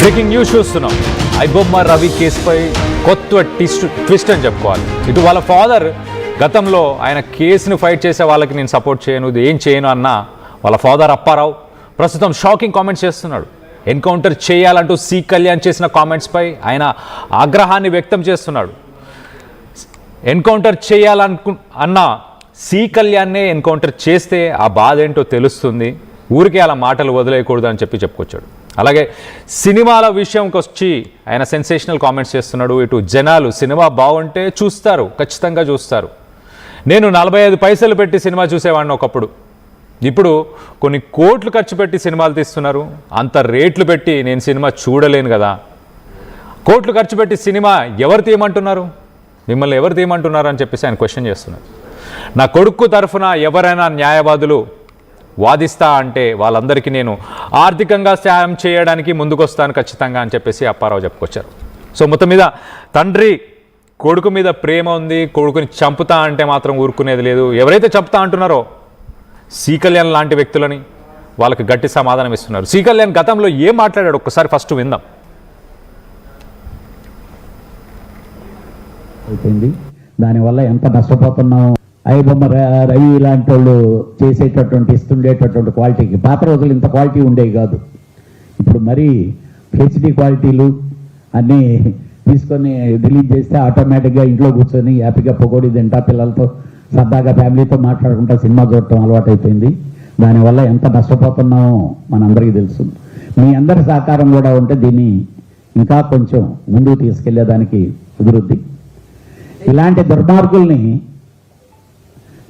Breaking news చూస్తున్నాం. ఐబొమ్మ రవి కేసుపై కొత్త ట్విస్ట్ అని చెప్పుకోవాలి. ఇటు వాళ్ళ ఫాదర్ గతంలో ఆయన కేసును ఫైట్ చేసే వాళ్ళకి నేను సపోర్ట్ చేయను, ఇది ఏం చేయను అన్న వాళ్ళ ఫాదర్ అప్పారావు ప్రస్తుతం షాకింగ్ కామెంట్స్ చేస్తున్నాడు. ఎన్కౌంటర్ చేయాలంటూ సి కళ్యాణ్ చేసిన కామెంట్స్పై ఆయన ఆగ్రహాన్ని వ్యక్తం చేస్తున్నాడు. ఎన్కౌంటర్ అన్న సి కళ్యాణ్నే ఎన్కౌంటర్ చేస్తే ఆ బాధ ఏంటో తెలుస్తుంది, ఊరికే అలా మాటలు వదిలేయకూడదు అని చెప్పుకొచ్చాడు. అలాగే సినిమాల విషయంకి వచ్చి ఆయన సెన్సేషనల్ కామెంట్స్ చేస్తున్నాడు. ఇటు జనాలు సినిమా బాగుంటే చూస్తారు, ఖచ్చితంగా చూస్తారు. నేను 45 పైసలు పెట్టి సినిమా చూసేవాడిని ఒకప్పుడు, ఇప్పుడు కొన్ని కోట్లు ఖర్చు పెట్టి సినిమాలు తీస్తున్నారు, అంత రేట్లు పెట్టి నేను సినిమా చూడలేను కదా. కోట్లు ఖర్చు పెట్టి సినిమా ఎవరు తీయమంటున్నారు, మిమ్మల్ని ఎవరు తీయమంటున్నారు అని చెప్పేసి ఆయన క్వశ్చన్ చేస్తున్నారు. నా కొడుకు తరఫున ఎవరైనా న్యాయవాదులు వాదిస్తా అంటే వాళ్ళందరికీ నేను ఆర్థికంగా సాయం చేయడానికి ముందుకొస్తాను ఖచ్చితంగా అని చెప్పేసి అప్పారావు చెప్పుకొచ్చారు. సో మొత్తం మీద తండ్రి కొడుకు మీద ప్రేమ ఉంది, కొడుకుని చంపుతా అంటే మాత్రం ఊరుకునేది లేదు. ఎవరైతే చంపుతా అంటున్నారో సి కళ్యాణ్ లాంటి వ్యక్తులని వాళ్ళకి గట్టి సమాధానం ఇస్తున్నారు. సి కళ్యాణ్ గతంలో ఏం మాట్లాడాడు ఒక్కసారి ఫస్ట్ విందాం. అయిపోయింది, దానివల్ల ఎంత నష్టపోతున్నాం. ఐబొమ్మ రవి లాంటి వాళ్ళు చేసేటటువంటి ఇస్తుండేటటువంటి క్వాలిటీకి పాత రోజులు ఇంత క్వాలిటీ ఉండేవి కాదు. ఇప్పుడు మరీ హెచ్డి క్వాలిటీలు అన్నీ తీసుకొని రిలీజ్ చేస్తే ఆటోమేటిక్గా ఇంట్లో కూర్చొని హ్యాపీగా పొగోడి తింటా పిల్లలతో సరదాగా ఫ్యామిలీతో మాట్లాడుకుంటా సినిమా చూడటం అలవాటు అయిపోయింది. దానివల్ల ఎంత నష్టపోతున్నామో మనందరికీ తెలుసు. మీ అందరి సహకారం కూడా ఉంటే దీన్ని ఇంకా కొంచెం ముందుకు తీసుకెళ్లేదానికి కుదురుద్ది. ఇలాంటి దుర్మార్గుల్ని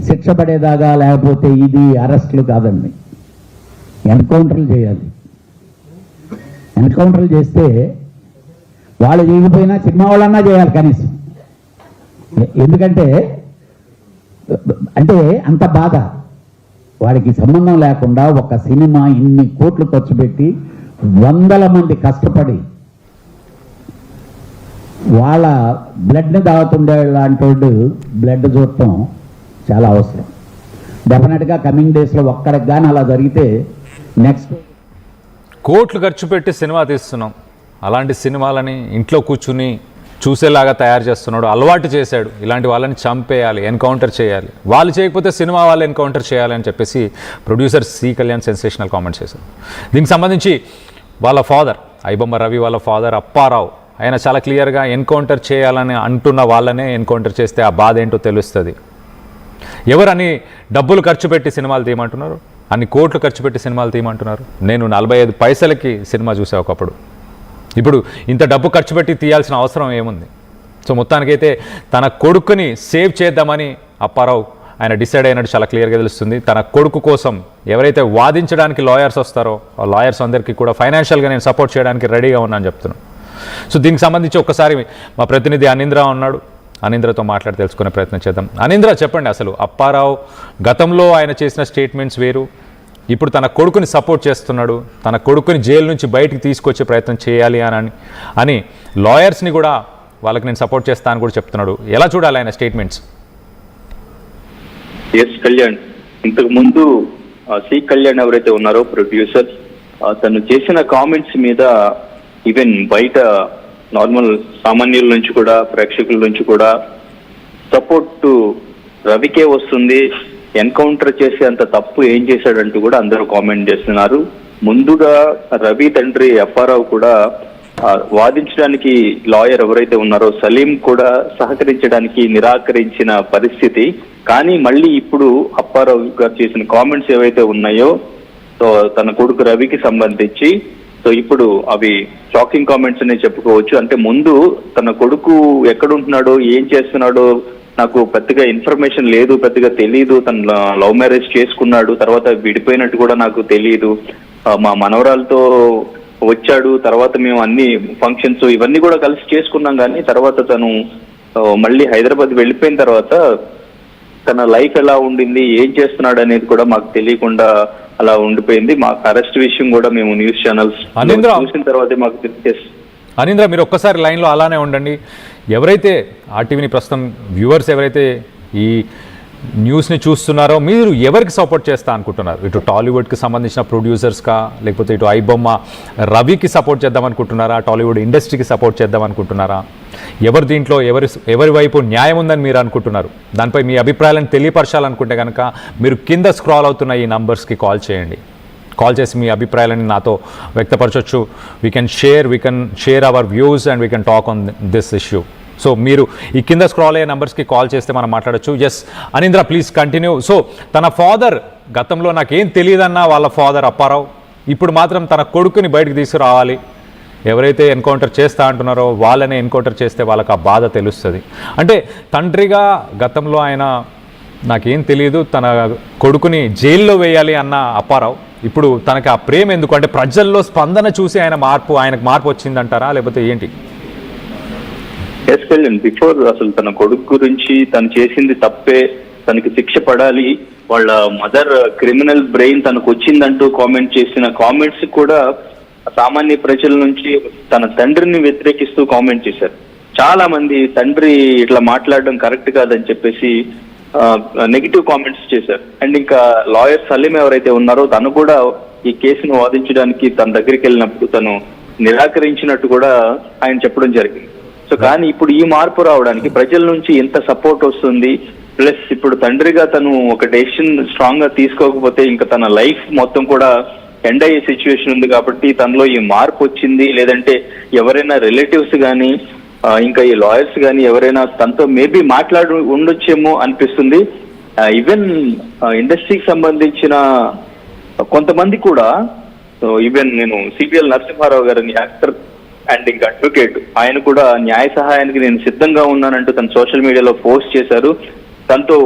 శిక్ష పడేదాకా, లేకపోతే ఇది అరెస్టులు కాదండి, ఎన్కౌంటర్లు చేయాలి. ఎన్కౌంటర్లు చేస్తే వాళ్ళు చేయకపోయినా సినిమా వాళ్ళన్నా చేయాలి కనీసం. ఎందుకంటే అంటే అంత బాధ, వాడికి సంబంధం లేకుండా ఒక సినిమా ఇన్ని కోట్లు ఖర్చు పెట్టి 100 మంది కష్టపడి వాళ్ళ బ్లడ్ని తాగుతుండే లాంటి బ్లడ్ చూడటం చాలా అవసరం. డెఫినెట్గా కమింగ్ డేస్లో ఒక్కడికి కానీ అలా జరిగితే నెక్స్ట్ కోట్లు ఖర్చు పెట్టి సినిమా తీస్తున్నాం, అలాంటి సినిమాలని ఇంట్లో కూర్చుని చూసేలాగా తయారు చేస్తున్నాడు, అలవాటు చేశాడు. ఇలాంటి వాళ్ళని చంపేయాలి, ఎన్కౌంటర్ చేయాలి, వాళ్ళు చేయకపోతే సినిమా వాళ్ళు ఎన్కౌంటర్ చేయాలి అని చెప్పేసి producer C Kalyan sensational comments చేశారు. దీనికి సంబంధించి వాళ్ళ ఫాదర్ ఐబొమ్మ రవి వాళ్ళ ఫాదర్ అప్పారావు ఆయన చాలా క్లియర్గా ఎన్కౌంటర్ చేయాలని అంటున్న వాళ్ళనే ఎన్కౌంటర్ చేస్తే ఆ బాధ ఏంటో తెలుస్తుంది. ఎవరని డబ్బులు ఖర్చు పెట్టి సినిమాలు తీయమంటున్నారు, అన్ని కోట్లు ఖర్చు పెట్టి సినిమాలు తీయమంటున్నారు. నేను 45 పైసలకి సినిమా చూసా ఒకప్పుడు, ఇప్పుడు ఇంత డబ్బు ఖర్చు పెట్టి తీయాల్సిన అవసరం ఏముంది. సో మొత్తానికైతే తన కొడుకుని సేవ్ చేద్దామని అప్పారావు ఆయన డిసైడ్ అయినట్టు చాలా క్లియర్గా తెలుస్తుంది. తన కొడుకు కోసం ఎవరైతే వాదించడానికి లాయర్స్ వస్తారో ఆ లాయర్స్ అందరికీ కూడా ఫైనాన్షియల్గా నేను సపోర్ట్ చేయడానికి రెడీగా ఉన్నాను చెప్తున్నాను. సో దీనికి సంబంధించి ఒక్కసారి మా ప్రతినిధి అనింద్ర ఉన్నాడు, అనింద్రతో మాట్లాడి తెలుసుకునే ప్రయత్నం చేద్దాం. అనింద్ర చెప్పండి, అసలు అప్పారావు గతంలో ఆయన చేసిన స్టేట్మెంట్స్ వేరు, ఇప్పుడు తన కొడుకుని సపోర్ట్ చేస్తున్నాడు, తన కొడుకుని జైలు నుంచి బయటికి తీసుకొచ్చే ప్రయత్నం చేయాలి అని లాయర్స్ని కూడా వాళ్ళకి నేను సపోర్ట్ చేస్తానని కూడా చెప్తున్నాడు. ఎలా చూడాలి ఆయన స్టేట్మెంట్స్? ఎస్ కళ్యాణ్, ఇంతకు ముందు సి కళ్యాణ్ ఎవరైతే ఉన్నారో ప్రొడ్యూసర్, తను చేసిన కామెంట్స్ మీద ఈవెన్ బయట నార్మల్ సామాన్యుల నుంచి కూడా ప్రేక్షకుల నుంచి కూడా సపోర్ట్ రవికే వస్తుంది, ఎన్కౌంటర్ చేసే అంత తప్పు ఏం చేశాడంటూ కూడా అందరూ కామెంట్ చేస్తున్నారు. ముందుగా రవి తండ్రి అప్పారావు కూడా వాదించడానికి లాయర్ ఎవరైతే ఉన్నారో సలీం కూడా సహకరించడానికి నిరాకరించిన పరిస్థితి. కానీ మళ్ళీ ఇప్పుడు అప్పారావు గారు చేసిన కామెంట్స్ ఏవైతే ఉన్నాయో సో తన కొడుకు రవికి సంబంధించి, సో ఇప్పుడు అవి షాకింగ్ కామెంట్స్ అనే చెప్పుకోవచ్చు. అంటే ముందు తన కొడుకు ఎక్కడుంటున్నాడో ఏం చేస్తున్నాడో నాకు పెద్దగా ఇన్ఫర్మేషన్ లేదు, పెద్దగా తెలియదు, తను లవ్ మ్యారేజ్ చేసుకున్నాడు, తర్వాత విడిపోయినట్టు కూడా నాకు తెలియదు, మా మనవరాలతో వచ్చాడు, తర్వాత మేము అన్ని ఫంక్షన్స్ ఇవన్నీ కూడా కలిసి చేసుకున్నాం. కానీ తర్వాత తను మళ్ళీ హైదరాబాద్ వెళ్ళిపోయిన తర్వాత తన లైఫ్ ఎలా ఉండింది, ఏం చేస్తున్నాడు అనేది కూడా మాకు తెలియకుండా అలా ఉండిపోయింది. మాకు అరెస్ట్ విషయం కూడా మేము న్యూస్ ఛానల్స్ చూసిన తర్వాతే మాకు తెలిసి. అనింద్ర, మీరు ఒక్కసారి లైన్లో అలానే ఉండండి. ఎవరైతే ఆర్టీవీని ప్రస్తుతం వ్యూవర్స్ ఎవరైతే ఈ న్యూస్ని చూస్తున్నారో మీరు ఎవరికి సపోర్ట్ చేస్తా అనుకుంటున్నారు? ఇటు టాలీవుడ్కి సంబంధించిన ప్రొడ్యూసర్స్కా, లేకపోతే ఇటు ఐబొమ్మ రవికి సపోర్ట్ చేద్దాం అనుకుంటున్నారా, టాలీవుడ్ ఇండస్ట్రీకి సపోర్ట్ చేద్దాం అనుకుంటున్నారా? ఎవరి దీంట్లో ఎవరి వైపు న్యాయం ఉందని మీరు అనుకుంటున్నారు? దానిపై మీ అభిప్రాయాలను తెలియపరచాలనుకుంటే కనుక మీరు కింద స్క్రాల్ అవుతున్న ఈ నంబర్స్కి కాల్ చేయండి. కాల్ చేసి మీ అభిప్రాయాలని నాతో వ్యక్తపరచవచ్చు. We can share our views and we can talk on this issue. So మీరు ఈ కింద స్క్రాల్ అయ్యే నెంబర్స్కి కాల్ చేస్తే మనం మాట్లాడచ్చు. Yes Anindra, please continue. So తన ఫాదర్ గతంలో నాకేం తెలియదన్నా వాళ్ళ ఫాదర్ అప్పారావు ఇప్పుడు మాత్రం తన కొడుకుని బయటకు తీసుకురావాలి, ఎవరైతే ఎన్కౌంటర్ చేస్తా అంటున్నారో వాళ్ళనే ఎన్కౌంటర్ చేస్తే వాళ్ళకి ఆ బాధ తెలుస్తుంది. అంటే తండ్రిగా గతంలో ఆయన నాకేం తెలియదు తన కొడుకుని జైల్లో వేయాలి అన్న అప్పారావు ఇప్పుడు తనకి ఆ ప్రేమ ఎందుకు? అంటే ప్రజల్లో స్పందన చూసి ఆయనకు మార్పు వచ్చిందంటారా, లేకపోతే ఏంటి? ఎస్ కళ్యాణ్, బిఫోర్ అసలు తన కొడుకు గురించి తను చేసింది తప్పే, తనకి శిక్ష పడాలి, వాళ్ళ మదర్ క్రిమినల్ బ్రెయిన్ తనకు వచ్చిందంటూ కామెంట్ చేసిన కామెంట్స్ కూడా సామాన్య ప్రజల నుంచి తన తండ్రిని వ్యతిరేకిస్తూ కామెంట్ చేశారు. చాలా మంది తండ్రి ఇట్లా మాట్లాడడం కరెక్ట్ కాదని చెప్పేసి నెగిటివ్ కామెంట్స్ చేశారు. అండ్ ఇంకా లాయర్ సలీం ఎవరైతే ఉన్నారో తను కూడా ఈ కేసును వాదించడానికి తన దగ్గరికి వెళ్ళినప్పుడు తను నిరాకరించినట్టు కూడా ఆయన చెప్పడం జరిగింది. సో కానీ ఇప్పుడు ఈ మార్పు రావడానికి ప్రజల నుంచి ఎంత సపోర్ట్ వస్తుంది, ప్లస్ ఇప్పుడు తండ్రిగా తను ఒక డెసిషన్ స్ట్రాంగ్ గా తీసుకోకపోతే ఇంకా తన లైఫ్ మొత్తం కూడా ఎండ్ అయ్యే సిచ్యువేషన్ ఉంది. కాబట్టి తనలో ఈ మార్పు వచ్చింది, లేదంటే ఎవరైనా రిలేటివ్స్ కానీ ఇంకా ఈ లాయర్స్ కానీ ఎవరైనా తనతో మేబీ మాట్లాడి ఉండొచ్చేమో అనిపిస్తుంది. ఈవెన్ ఇండస్ట్రీకి సంబంధించిన కొంతమంది కూడా, ఈవెన్ నేను సిపిఎల్ నరసింహారావు గారిని యాక్టర్ అండ్ ఇంకా అడ్వకేట్, ఆయన కూడా న్యాయ సహాయానికి నేను సిద్ధంగా ఉన్నానంటూ తన సోషల్ మీడియాలో పోస్ట్ చేశారు. తనతో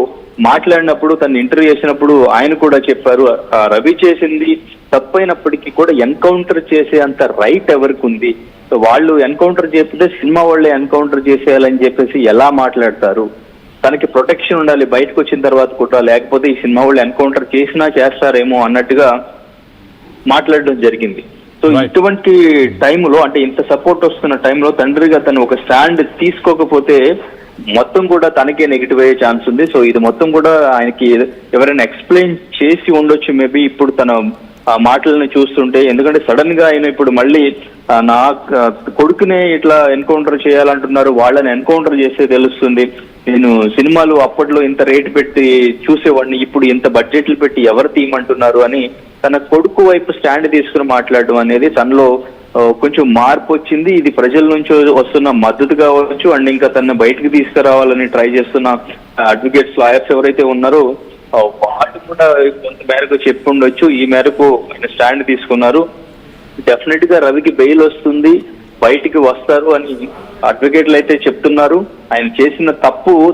మాట్లాడినప్పుడు తను ఇంటర్వ్యూ చేసినప్పుడు ఆయన కూడా చెప్పారు, రవి చేసింది తప్పైనప్పటికీ కూడా ఎన్కౌంటర్ చేసే అంత రైట్ ఎవరికి ఉంది, వాళ్ళు ఎన్కౌంటర్ చేస్తుంటే సినిమా వాళ్ళే ఎన్కౌంటర్ చేసేయాలని చెప్పేసి ఎలా మాట్లాడతారు, తనకి ప్రొటెక్షన్ ఉండాలి బయటకు వచ్చిన తర్వాత కూడా, లేకపోతే ఈ సినిమా వాళ్ళు ఎన్కౌంటర్ చేసినా చేస్తారేమో అన్నట్టుగా మాట్లాడడం జరిగింది. సో ఇటువంటి టైంలో, అంటే ఇంత సపోర్ట్ వస్తున్న టైంలో తండ్రిగా తను ఒక స్టాండ్ తీసుకోకపోతే మొత్తం కూడా తనకే నెగిటివ్ అయ్యే ఛాన్స్ ఉంది. సో ఇది మొత్తం కూడా ఆయనకి ఎవరైనా ఎక్స్ప్లెయిన్ చేసి ఉండొచ్చు మేబీ ఇప్పుడు తన మాటలను చూస్తుంటే. ఎందుకంటే సడన్ గా ఆయన ఇప్పుడు మళ్ళీ నా కొడుకునే ఇట్లా ఎన్కౌంటర్ చేయాలంటున్నారు, వాళ్ళని ఎన్కౌంటర్ చేస్తే తెలుస్తుంది, నేను సినిమాలు అప్పట్లో ఇంత రేటు పెట్టి చూసేవాడిని, ఇప్పుడు ఇంత బడ్జెట్లు పెట్టి ఎవరు తీయమంటున్నారు అని తన కొడుకు వైపు స్టాండ్ తీసుకుని మాట్లాడడం అనేది తనలో కొంచెం మార్పు వచ్చింది. ఇది ప్రజల నుంచి వస్తున్న మద్దతు కావచ్చు, అండ్ ఇంకా తనని బయటకు తీసుకురావాలని ట్రై చేస్తున్న అడ్వకేట్స్, లాయర్స్ ఎవరైతే ఉన్నారో వాళ్ళు కూడా కొంత మేరకు చెప్పుండొచ్చు. ఈ మేరకు ఆయన స్టాండ్ తీసుకున్నారు. డెఫినెట్ గా రవికి బెయిల్ వస్తుంది, బయటికి వస్తారు అని అడ్వకేట్లు అయితే చెప్తున్నారు. ఆయన చేసిన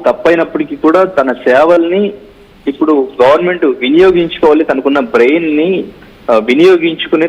తప్పైనప్పటికీ కూడా తన సేవల్ని ఇప్పుడు గవర్నమెంట్ వినియోగించుకోవాలి, తనకున్న బ్రెయిన్ ని వినియోగించుకుని